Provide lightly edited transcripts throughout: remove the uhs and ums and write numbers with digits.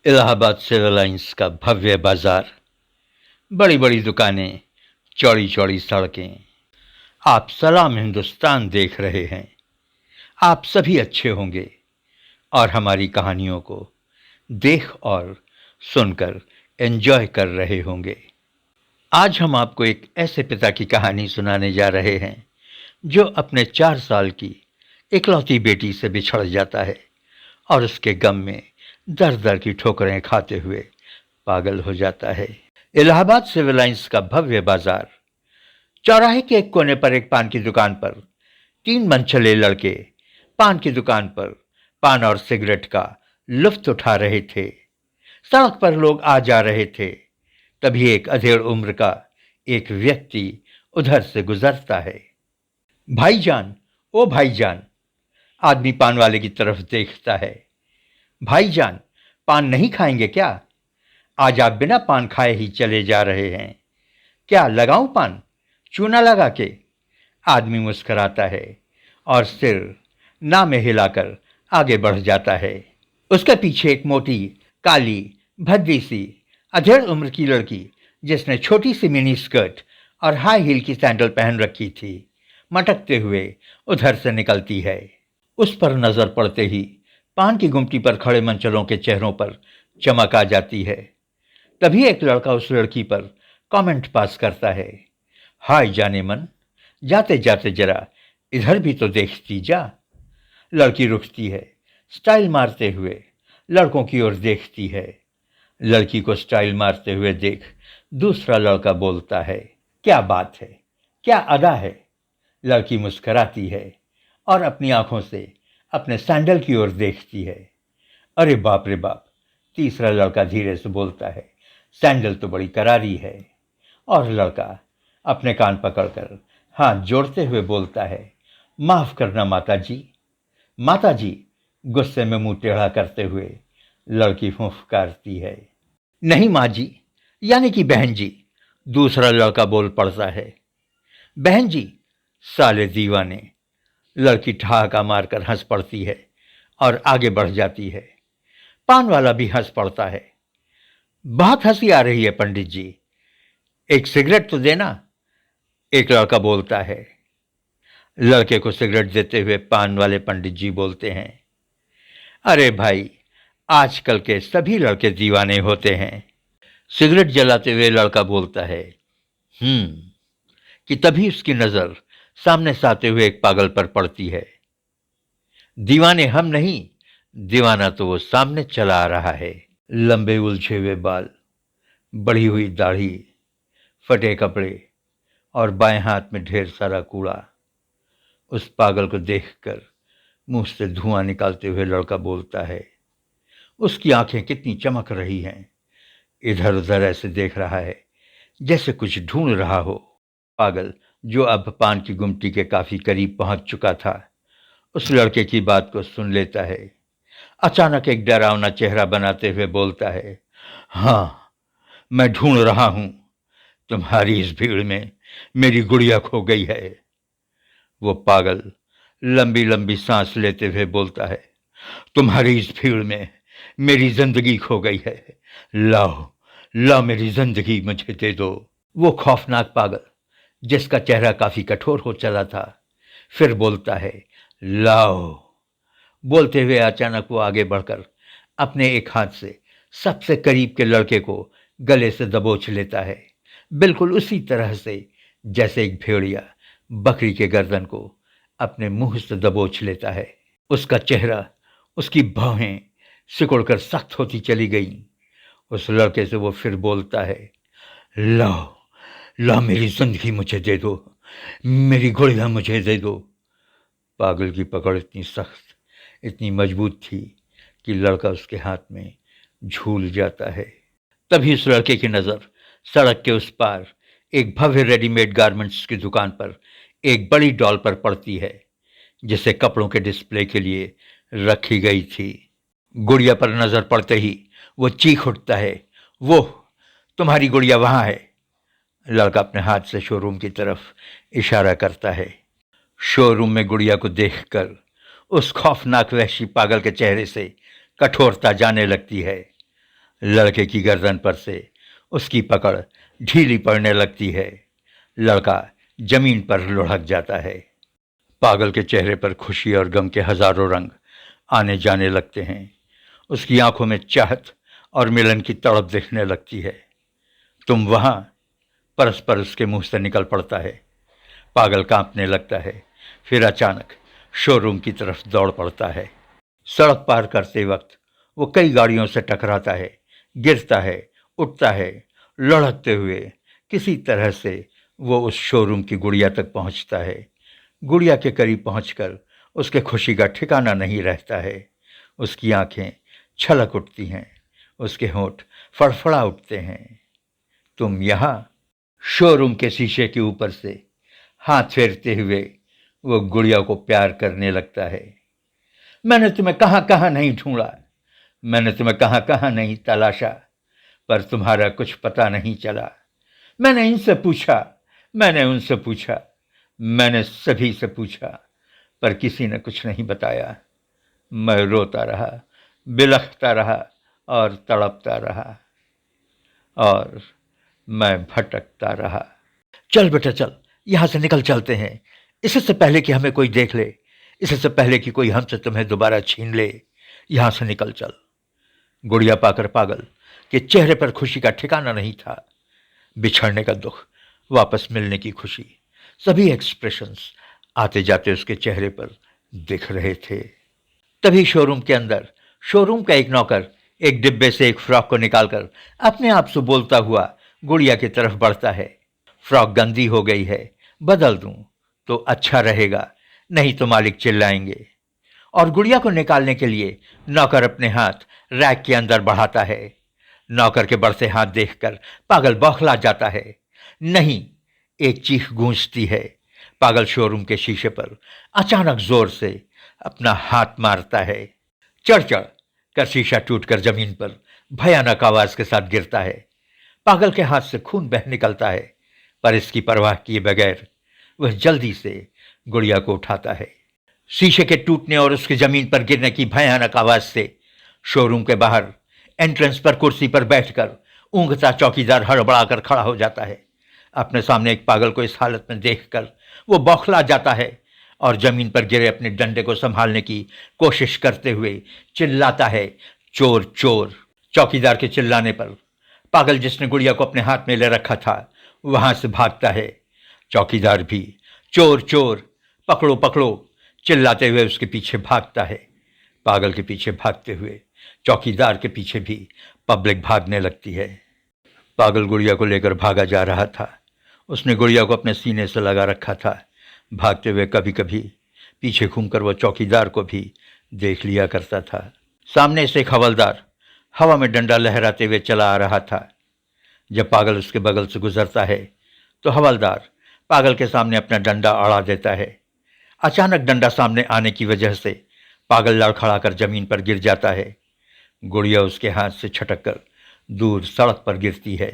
Allahabad civil lines का भव्य बाजार, बड़ी बड़ी दुकानें, चौड़ी चौड़ी सड़कें। आप सलाम हिंदुस्तान देख रहे हैं। आप सभी अच्छे होंगे और हमारी कहानियों को देख और सुनकर एंजॉय कर रहे होंगे। आज हम आपको एक ऐसे पिता की कहानी सुनाने जा रहे हैं जो अपने 4 साल की इकलौती बेटी से बिछड़ जाता है और उसके गम में दर दर की ठोकरें खाते हुए पागल हो जाता है। इलाहाबाद सिविल लाइंस का भव्य बाजार। चौराहे के एक कोने पर एक पान की दुकान पर 3 मनचले लड़के पान की दुकान पर पान और सिगरेट का लुफ्त उठा रहे थे। सड़क पर लोग आ जा रहे थे। तभी एक अधेड़ उम्र का एक व्यक्ति उधर से गुजरता है। भाईजान, ओ भाईजान। आदमी पान वाले की तरफ देखता है। भाईजान, पान नहीं खाएंगे क्या? आज आप बिना पान खाए ही चले जा रहे हैं। क्या लगाऊं पान, चूना लगा के? आदमी मुस्कुराता है और सिर ना में हिलाकर आगे बढ़ जाता है। उसके पीछे एक मोटी, काली, भद्दी सी, अधेड़ उम्र की लड़की, जिसने छोटी सी मिनी स्कर्ट और हाई हील की सैंडल पहन रखी थी, मटकते हुए उधर से निकलती है। उस पर नजर पड़ते ही पान की गुमटी पर खड़े मनचलों के चेहरों पर चमक आ जाती है। तभी एक लड़का उस लड़की पर कमेंट पास करता है। हाय जाने मन, जाते जाते जरा इधर भी तो देखती जा। लड़की रुकती है, स्टाइल मारते हुए लड़कों की ओर देखती है। लड़की को स्टाइल मारते हुए देख दूसरा लड़का बोलता है, क्या बात है, क्या अदा है। लड़की मुस्कुराती है और अपनी आंखों से अपने सैंडल की ओर देखती है। अरे बाप रे बाप, तीसरा लड़का धीरे से बोलता है, सैंडल तो बड़ी करारी है। और लड़का अपने कान पकड़कर हाथ जोड़ते हुए बोलता है, माफ करना माता जी। माता जी, गुस्से में मुंह टेढ़ा करते हुए लड़की फुफकारती है। नहीं माँ जी, यानी कि बहन जी, दूसरा लड़का बोल पड़ता है। बहन जी, साले दीवाने। लड़की ठहाका मारकर हंस पड़ती है और आगे बढ़ जाती है। पान वाला भी हंस पड़ता है। बहुत हंसी आ रही है पंडित जी, एक सिगरेट तो देना। एक लड़का बोलता है। लड़के को सिगरेट देते हुए पान वाले पंडित जी बोलते हैं, अरे भाई, आजकल के सभी लड़के दीवाने होते हैं। सिगरेट जलाते हुए लड़का बोलता है, कि तभी उसकी नजर सामने से आते हुए एक पागल पर पड़ती है। दीवाने हम नहीं, दीवाना तो वो सामने चला आ रहा है। लंबे उलझे हुए बाल, बढ़ी हुई दाढ़ी, फटे कपड़े और बाएं हाथ में ढेर सारा कूड़ा। उस पागल को देखकर मुंह से धुआं निकालते हुए लड़का बोलता है। उसकी आंखें कितनी चमक रही हैं। इधर उधर ऐसे देख रहा है जैसे कुछ ढूंढ रहा हो। पागल, जो अब पान की गुमटी के काफी करीब पहुंच चुका था, उस लड़के की बात को सुन लेता है। अचानक एक डरावना चेहरा बनाते हुए बोलता है, हाँ, मैं ढूंढ रहा हूं। तुम्हारी इस भीड़ में मेरी गुड़िया खो गई है। वो पागल लंबी लंबी सांस लेते हुए बोलता है, तुम्हारी इस भीड़ में मेरी जिंदगी खो गई है। लाओ, लाओ, मेरी जिंदगी मुझे दे दो। वो खौफनाक पागल, जिसका चेहरा काफी कठोर हो चला था, फिर बोलता है, लाओ। बोलते हुए अचानक वो आगे बढ़कर अपने एक हाथ से सबसे करीब के लड़के को गले से दबोच लेता है, बिल्कुल उसी तरह से जैसे एक भेड़िया बकरी के गर्दन को अपने मुंह से दबोच लेता है। उसका चेहरा, उसकी भौहें सिकुड़कर सख्त होती चली गईं। उस लड़के से वो फिर बोलता है, लाओ, लाओ, मेरी जिंदगी मुझे दे दो, मेरी गुड़िया मुझे दे दो। पागल की पकड़ इतनी सख्त, इतनी मजबूत थी कि लड़का उसके हाथ में झूल जाता है। तभी उस लड़के की नजर सड़क के उस पार एक भव्य रेडीमेड गारमेंट्स की दुकान पर एक बड़ी डॉल पर पड़ती है, जिसे कपड़ों के डिस्प्ले के लिए रखी गई थी। गुड़िया पर नजर पड़ते ही वो चीख उठता है, वो तुम्हारी गुड़िया वहां है। लड़का अपने हाथ से शोरूम की तरफ इशारा करता है। शोरूम में गुड़िया को देखकर उस खौफनाक वहशी पागल के चेहरे से कठोरता जाने लगती है। लड़के की गर्दन पर से उसकी पकड़ ढीली पड़ने लगती है। लड़का जमीन पर लुढ़क जाता है। पागल के चेहरे पर खुशी और गम के हजारों रंग आने जाने लगते हैं। उसकी आंखों में चाहत और मिलन की तड़प दिखने लगती है। तुम वहां, परस्पर उसके मुंह से निकल पड़ता है। पागल कांपने लगता है, फिर अचानक शोरूम की तरफ दौड़ पड़ता है। सड़क पार करते वक्त वो कई गाड़ियों से टकराता है, गिरता है, उठता है। लुढ़कते हुए किसी तरह से वो उस शोरूम की गुड़िया तक पहुंचता है। गुड़िया के करीब पहुंचकर उसके खुशी का ठिकाना नहीं रहता है। उसकी आंखें छलक उठती हैं, उसके होंठ फड़फड़ा उठते हैं। तुम यहाँ? शोरूम के शीशे के ऊपर से हाथ फेरते हुए वो गुड़िया को प्यार करने लगता है। मैंने तुम्हें कहाँ कहाँ नहीं ढूंढा, मैंने तुम्हें कहाँ कहाँ नहीं तलाशा, पर तुम्हारा कुछ पता नहीं चला। मैंने इनसे पूछा, मैंने उनसे पूछा, मैंने सभी से पूछा, पर किसी ने कुछ नहीं बताया। मैं रोता रहा, बिलखता रहा और तड़पता रहा, और मैं भटकता रहा। चल बेटा चल, यहां से निकल चलते हैं, इससे पहले कि हमें कोई देख ले, इससे पहले कि कोई हमसे तुम्हें दोबारा छीन ले। यहां से निकल चल। गुड़िया पाकर पागल के चेहरे पर खुशी का ठिकाना नहीं था। बिछड़ने का दुख, वापस मिलने की खुशी, सभी एक्सप्रेशंस आते जाते उसके चेहरे पर दिख रहे थे। तभी शोरूम के अंदर शोरूम का एक नौकर एक डिब्बे से एक फ्रॉक को निकालकर अपने आप से बोलता हुआ गुड़िया की तरफ बढ़ता है। फ्रॉक गंदी हो गई है, बदल दूं तो अच्छा रहेगा, नहीं तो मालिक चिल्लाएंगे। और गुड़िया को निकालने के लिए नौकर अपने हाथ रैक के अंदर बढ़ाता है। नौकर के बढ़ते हाथ देखकर पागल बौखला जाता है। नहीं, एक चीख गूंजती है। पागल शोरूम के शीशे पर अचानक जोर से अपना हाथ मारता है। चढ़ चढ़ कर शीशा टूटकर जमीन पर भयानक आवाज के साथ गिरता है। पागल के हाथ से खून बह निकलता है, पर इसकी परवाह किए बगैर वह जल्दी से गुड़िया को उठाता है। शीशे के टूटने और उसके जमीन पर गिरने की भयानक आवाज से शोरूम के बाहर एंट्रेंस पर कुर्सी पर बैठकर ऊँघता चौकीदार हड़बड़ाकर खड़ा हो जाता है। अपने सामने एक पागल को इस हालत में देखकर वो बौखला जाता है और जमीन पर गिरे अपने डंडे को संभालने की कोशिश करते हुए चिल्लाता है, चोर चोर। चौकीदार के चिल्लाने पर पागल, जिसने गुड़िया को अपने हाथ में ले रखा था, वहां से भागता है। चौकीदार भी चोर चोर, पकड़ो पकड़ो चिल्लाते हुए उसके पीछे भागता है। पागल के पीछे भागते हुए चौकीदार के पीछे भी पब्लिक भागने लगती है। पागल गुड़िया को लेकर भागा जा रहा था। उसने गुड़िया को अपने सीने से लगा रखा था। भागते हुए कभी कभी पीछे घूमकर वह चौकीदार को भी देख लिया करता था। सामने से एक हवलदार हवा में डंडा लहराते हुए चला आ रहा था। जब पागल उसके बगल से गुजरता है तो हवलदार पागल के सामने अपना डंडा अड़ा देता है। अचानक डंडा सामने आने की वजह से पागल लड़खड़ाकर जमीन पर गिर जाता है। गुड़िया उसके हाथ से छटककर दूर सड़क पर गिरती है।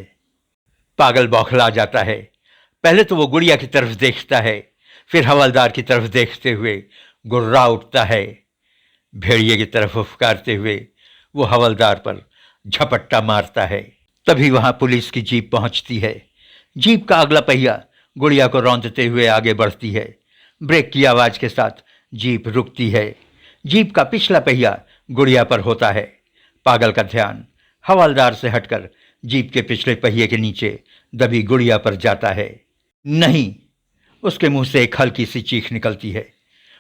पागल बौखला जाता है। पहले तो वो गुड़िया की तरफ देखता है, फिर हवलदार की तरफ देखते हुए गुर्रा उठता है। भेड़िए की तरफ फुफकारते हुए वो हवलदार पर झपट्टा मारता है। तभी वहां पुलिस की जीप पहुंचती है। जीप का अगला पहिया गुड़िया को रौंदते हुए आगे बढ़ती है। ब्रेक की आवाज के साथ जीप रुकती है। जीप का पिछला पहिया गुड़िया पर होता है। पागल का ध्यान हवलदार से हटकर जीप के पिछले पहिए के नीचे दबी गुड़िया पर जाता है। नहीं, उसके मुंह से एक हल्की सी चीख निकलती है।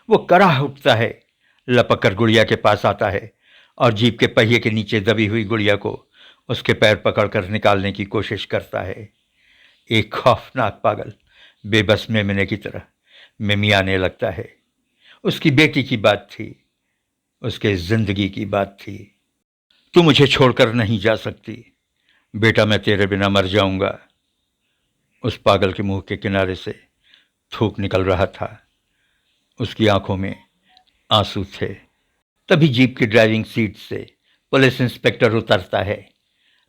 वो कराह उठता है, लपक कर गुड़िया के पास आता है और जीप के पहिए के नीचे दबी हुई गुड़िया को उसके पैर पकड़कर निकालने की कोशिश करता है। एक खौफनाक पागल बेबस मेमने की तरह मिमियाने लगता है। उसकी बेटी की बात थी, उसके जिंदगी की बात थी। तू मुझे छोड़कर नहीं जा सकती बेटा, मैं तेरे बिना मर जाऊंगा। उस पागल के मुंह के किनारे से थूक निकल रहा था। उसकी आंखों में आंसू थे। तभी जीप की ड्राइविंग सीट से पुलिस इंस्पेक्टर उतरता है।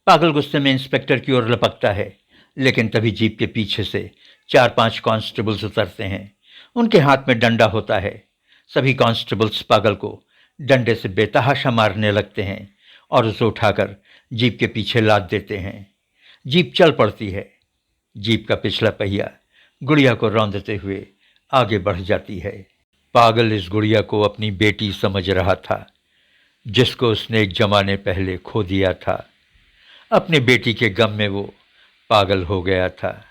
पागल गुस्से में इंस्पेक्टर की ओर लपकता है, लेकिन तभी जीप के पीछे से 4-5 कांस्टेबल्स उतरते हैं। उनके हाथ में डंडा होता है। सभी कांस्टेबल्स पागल को डंडे से बेतहाशा मारने लगते हैं और उसे उठाकर जीप के पीछे लाद देते हैं। जीप चल पड़ती है। जीप का पिछला पहिया गुड़िया को रौंदते हुए आगे बढ़ जाती है। पागल इस गुड़िया को अपनी बेटी समझ रहा था, जिसको उसने एक जमाने पहले खो दिया था। अपने बेटी के गम में वो पागल हो गया था,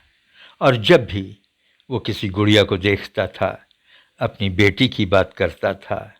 और जब भी वो किसी गुड़िया को देखता था, अपनी बेटी की बात करता था।